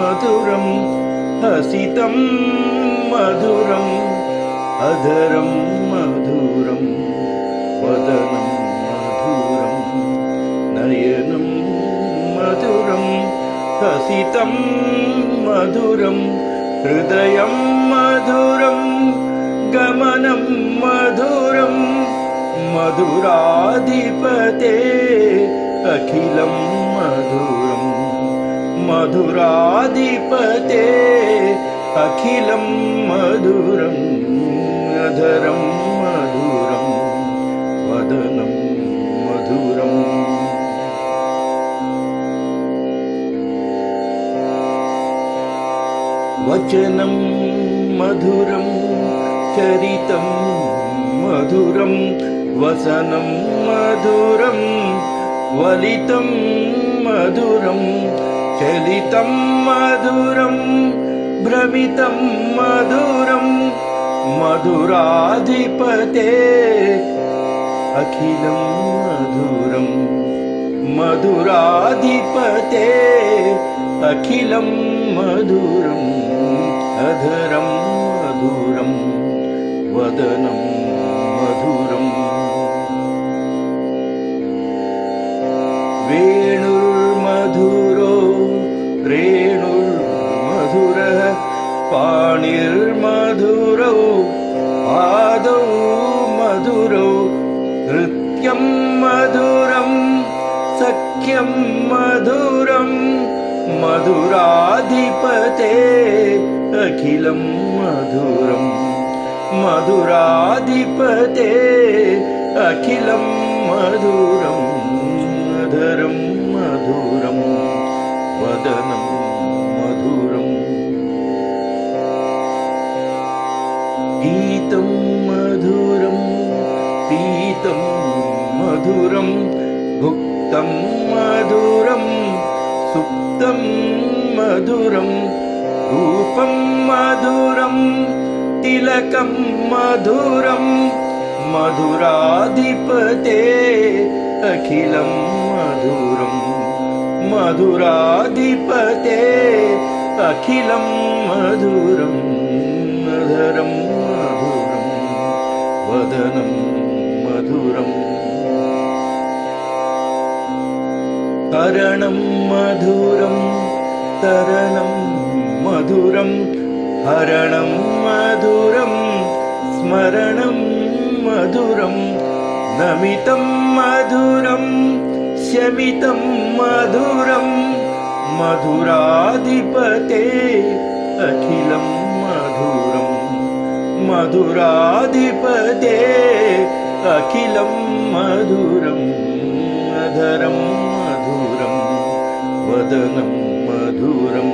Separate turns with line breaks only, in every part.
मधुरं हसितं मधुरम् अधरं मधुरं वदनं मधुरं नयनं मधुरं हसितं मधुरं हृदयं मधुरं गमनं मधुरं मधुराधिपते अखिलं मधुरं मधुराधिपते अखिलं मधुरम् अधरं मधुरं वदनं मधुरम् वचनं मधुरं चरितं मधुरं वसनं मधुरं वलितं मधुरं चलितं मधुरं भ्रमितं मधुरं मधुराधिपते अखिलं मधुरं मधुराधिपते अखिलं मधुरम् अधरं मधुरं वदनं मधुरम् वेणुर्मधुरो रेणुर्मधुरः पाणिर्मधुरौ पादौ मधुरौ नृत्यं मधुरं सख्यं मधुरं मधुराधिपते अखिलं मधुरं मधुराधिपते अखिलं मधुरम् अधरं मधुरं वदनं मधुरम् गीतं मधुरं पीतं मधुरं भुक्तं मधुरं सुप्तं मधुरं रूपं मधुरं तिलकं मधुरं मधुराधिपते अखिलं मधुरं मधुराधिपते अखिलं मधुरम् अधरं मधुरं वदनं मधुरम् हरणं मधुरं तरणं मधुरं हरणं मधुरं स्मरणं मधुरं नमितं मधुरं शमितं मधुरं मधुराधिपते अखिलं मधुरं मधुराधिपते अखिलं मधुरम् अधरं मधुरं वदनं मधुरं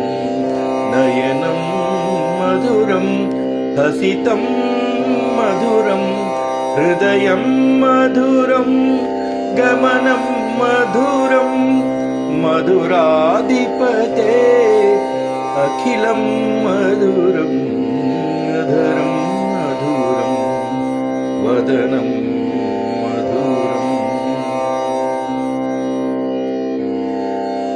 नयनं मधुरं हसितं मधुरं हृदयं मधुरं गमनं मधुरं मधुराधिपते अखिलं मधुरम् अधरं मधुरं वदनं